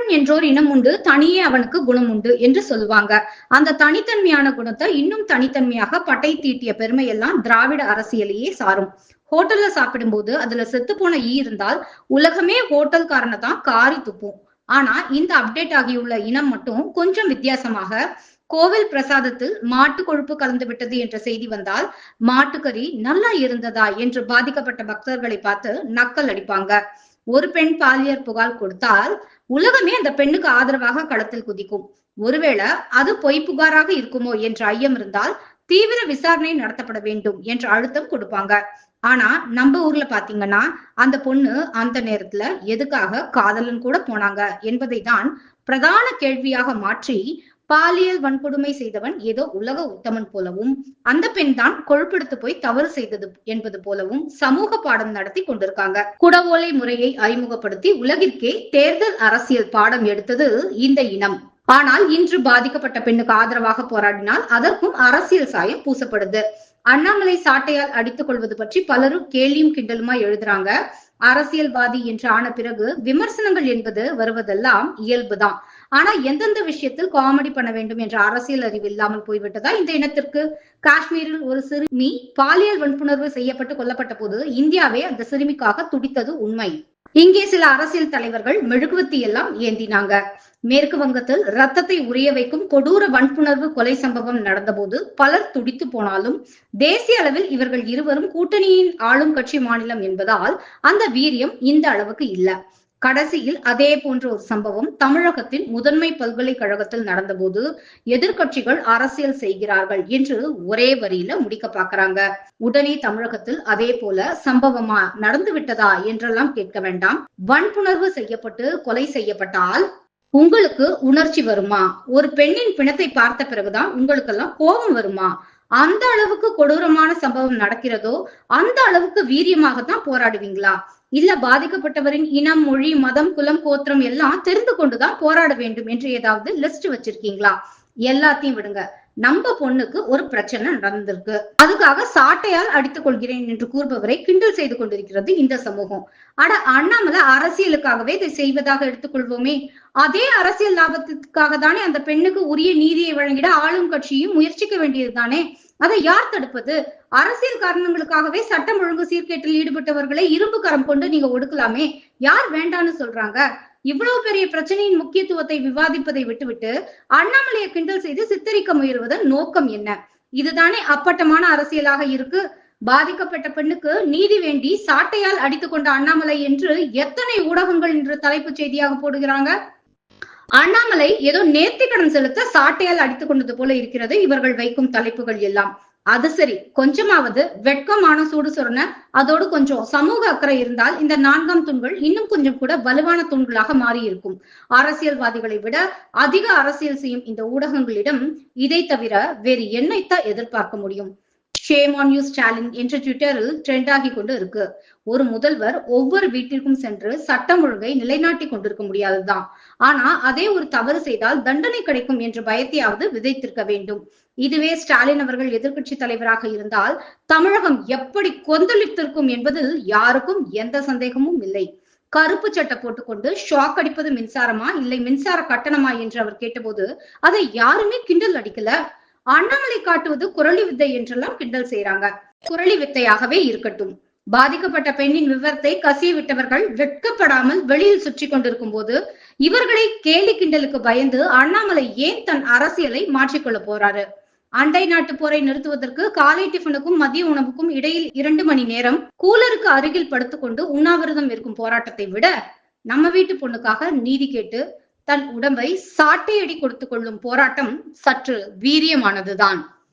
தமிழன் என்றோர் இனம் உண்டு, தனியே அவனுக்கு குணம் உண்டு என்று சொல்லுவாங்க. அந்த தனித்தன்மையான குணத்தை இன்னும் தனித்தன்மையாக பட்டை தீட்டிய பெருமை எல்லாம் திராவிட அரசியலையே சாரும். ஹோட்டல்ல சாப்பிடும்போது அதுல செத்து போன ஈ இருந்தால் உலகமே ஹோட்டல்காரனை தான் காரி துப்பும். ஆனா இந்த அப்டேட் ஆகியுள்ள இனம் மட்டும் கொஞ்சம் வித்தியாசமாக, கோவில் பிரசாதத்தில் மாட்டு கொழுப்பு கலந்து விட்டது என்ற செய்தி வந்தால் மாட்டுக்கறி நல்லா இருந்ததா என்று பாதிக்கப்பட்ட பக்தர்களை பார்த்து நக்கல் அடிப்பாங்க. ஒரு பெண் பாலியல் புகார் கொடுத்தால் உலகமே அந்த பெண்ணுக்கு ஆதரவாக களத்தில் குதிக்கும். ஒருவேளை அது பொய் புகாராக இருக்குமோ என்ற ஐயம் இருந்தால் தீவிர விசாரணை நடத்தப்பட வேண்டும் என்ற அழுத்தம் கொடுப்பாங்க. ஆனா நம்ம ஊர்ல பாத்தீங்கன்னா அந்த பொண்ணு அந்த நேரத்துல எதுக்காக காதலன் கூட போனாங்க என்பதை தான் பிரதான கேள்வியாக மாற்றி, பாலியல் வன்கொடுமை செய்தவன் ஏதோ உலக உத்தமன் போலவும், அந்த பெண் தான் கொழுப்பெடுத்து போய் தவறு செய்தது என்பது போலவும் சமூக பாடம் நடத்தி கொண்டிருக்காங்க. குடவோலை முறையை அறிமுகப்படுத்தி உலகிற்கே தேர்தல் அரசியல் பாடம் எடுத்தது இந்த இனம். ஆனால் இன்று பாதிக்கப்பட்ட பெண்ணுக்கு ஆதரவாக போராடினால் அதற்கும் அரசியல் சாயம் பூசப்படுது. அண்ணாமலை சாட்டையால் அடித்துக் கொள்வது பற்றி பலரும் கேலியும் கிண்டலுமா எழுதுறாங்க. அரசியல்வாதி என்று ஆன பிறகு விமர்சனங்கள் என்பது வருவதெல்லாம் இயல்புதான். ஆனா எந்தெந்த விஷயத்தில் காமெடி பண்ண வேண்டும் என்ற அரசியல் அறிவு இல்லாமல் போய்விட்டதா இந்த இனத்திற்கு? காஷ்மீரில் ஒரு சிறுமி பாலியல் வன்புணர்வு செய்யப்பட்டு கொல்லப்பட்ட போது இந்தியாவே அந்த சிறுமிக்காக துடித்தது உண்மை. இங்கே சில அரசியல் தலைவர்கள் மெழுகுவத்தி எல்லாம் ஏந்தினாங்க. மேற்கு வங்கத்தில் ரத்தத்தை உரிய வைக்கும் கொடூர வன்புணர்வு கொலை சம்பவம் நடந்தபோது பலர் துடித்து போனாலும் தேசிய அளவில் இவர்கள் இருவரும் கூட்டணியின் ஆளும் கட்சி மாநிலம் என்பதால் அந்த வீரியம் இந்த அளவுக்கு இல்ல. கடைசியில் அதே போன்ற ஒரு சம்பவம் தமிழகத்தின் முதன்மை பல்கலைக்கழகத்தில் நடந்தபோது எதிர்கட்சிகள் அரசியல் செய்கிறார்கள் என்று ஒரே வரியில முடிக்க பாக்குறாங்க. உடனே தமிழகத்தில் அதே போல சம்பவமா நடந்து விட்டதா என்றெல்லாம் கேட்க வேண்டாம். வன்புணர்வு செய்யப்பட்டு கொலை செய்யப்பட்டால் உங்களுக்கு உணர்ச்சி வருமா? ஒரு பெண்ணின் பிணத்தை பார்த்த பிறகுதான் உங்களுக்கெல்லாம் கோபம் வருமா? அந்த அளவுக்கு கொடூரமான சம்பவம் நடக்கிறதோ அந்த அளவுக்கு வீரியமாகத்தான் போராடுவீங்களா? இல்ல பாதிக்கப்பட்டவரின் இனம், மொழி, மதம், குலம், கோத்திரம் எல்லாம் தெரிந்து கொண்டுதான் போராட வேண்டும் என்று ஏதாவது லிஸ்ட் வச்சிருக்கீங்களா? எல்லாத்தையும் விடுங்க. நம்ம பொண்ணுக்கு ஒரு பிரச்சனை நடந்திருக்கு, அதுக்காக சாட்டையால் அடித்துக் கொள்கிறேன் என்று கூறுபவரை கிண்டல் செய்து கொண்டிருக்கிறது இந்த சமூகம். அட அண்ணாமலை அரசியலுக்காகவே இதை செய்வதாக எடுத்துக்கொள்வோமே, அதே அரசியல் லாபத்திற்காக தானே அந்த பெண்ணுக்கு உரிய நீதியை வழங்கிட ஆளும் கட்சியும் முயற்சிக்க வேண்டியதுதானே. அதை யார் தடுப்பது? அரசியல் காரணங்களுக்காகவே சட்டம் ஒழுங்கு சீர்கேட்டில் ஈடுபட்டவர்களை இரும்பு கரம் கொண்டு நீங்க ஒடுக்கலாமே. யார் வேண்டான்னு சொல்றாங்க? இவ்வளவு பெரிய பிரச்சனையின் முக்கியத்துவத்தை விவாதிப்பதை விட்டுவிட்டு அண்ணாமலையை கிண்டல் செய்து சித்தரிக்க முயல்வதன் நோக்கம் என்ன? இதுதானே அப்பட்டமான அரசியலாக இருக்கு. பாதிக்கப்பட்ட பெண்ணுக்கு நீதி வேண்டி சாட்டையால் அடித்துக் கொண்ட அண்ணாமலை என்று எத்தனை ஊடகங்கள் இன்று தலைப்புச் செய்தியாக போடுகிறாங்க. அண்ணாமலை ஏதோ நேர்த்திக்கடன் செலுத்த சாட்டையால் அடித்துக் கொண்டது போல இருக்கிறது இவர்கள் வைக்கும் தலைப்புகள் எல்லாம். அது சரி, கொஞ்சமாவது வெட்கமான சூடு சொரண, அதோடு கொஞ்சம் சமூக அக்கறை இருந்தால் இந்த 4ஆம் தூண்கள் இன்னும் கொஞ்சம் கூட வலுவான தூண்களாக மாறி இருக்கும். அரசியல்வாதிகளை விட அதிக அரசியல் செய்யும் இந்த ஊடகங்களிடம் இதை தவிர வேறு என்னைத்தான் எதிர்பார்க்க முடியும்? ஷேம் ஆன் யூ ஸ்டாலின் என்று ட்விட்டரில் ட்ரெண்ட் ஆகி கொண்டு இருக்கு. ஒரு முதல்வர் ஒவ்வொரு வீட்டிற்கும் சென்று சட்டம் ஒழுங்கை நிலைநாட்டி கொண்டிருக்க முடியாதுதான். ஆனா அதே ஒரு தவறு செய்தால் தண்டனை கிடைக்கும் என்ற பயத்தையாவது விதைத்திருக்க வேண்டும். இதுவே ஸ்டாலின் அவர்கள் எதிர்கட்சி தலைவராக இருந்தால் தமிழகம் எப்படி கொந்தளித்திருக்கும் என்பதில் யாருக்கும் எந்த சந்தேகமும் இல்லை. கருப்பு சட்டை போட்டுக்கொண்டு ஷாக் அடிப்பது மின்சாரமா இல்லை மின்சார கட்டணமா என்று அவர் கேட்டபோது அதை யாருமே கிண்டல் அடிக்கல. அண்ணாமலை காட்டுவது குரலி வித்தை என்றெல்லாம் கிண்டல் செய்யறாங்க. குரலி வித்தையாகவே இருக்கட்டும். பாதிக்கப்பட்ட பெண்ணின் விவரத்தை கசிய விட்டவர்கள் வெட்கப்படாமல் வெளியில் சுற்றி கொண்டிருக்கும் போது இவர்களை கேலி கிண்டலுக்கு பயந்து அண்ணாமலை ஏன் தன் அரசியலை மாற்றிக்கொள்ள போறாரு? அண்டை நாட்டு போரை நிறுத்துவதற்கு காலை டிஃபனுக்கும் மதிய உணவுக்கும் இடையில் 2 மணி நேரம் கூலருக்கு அருகில் படுத்துக்கொண்டு உண்ணாவிரதம் இருக்கும் போராட்டத்தை விட நம்ம வீட்டு பொண்ணுக்காக நீதி கேட்டு தன் உடம்பை சாட்டையடி கொடுத்துக் கொள்ளும் போராட்டம் சற்று வீரியமானதுதான்.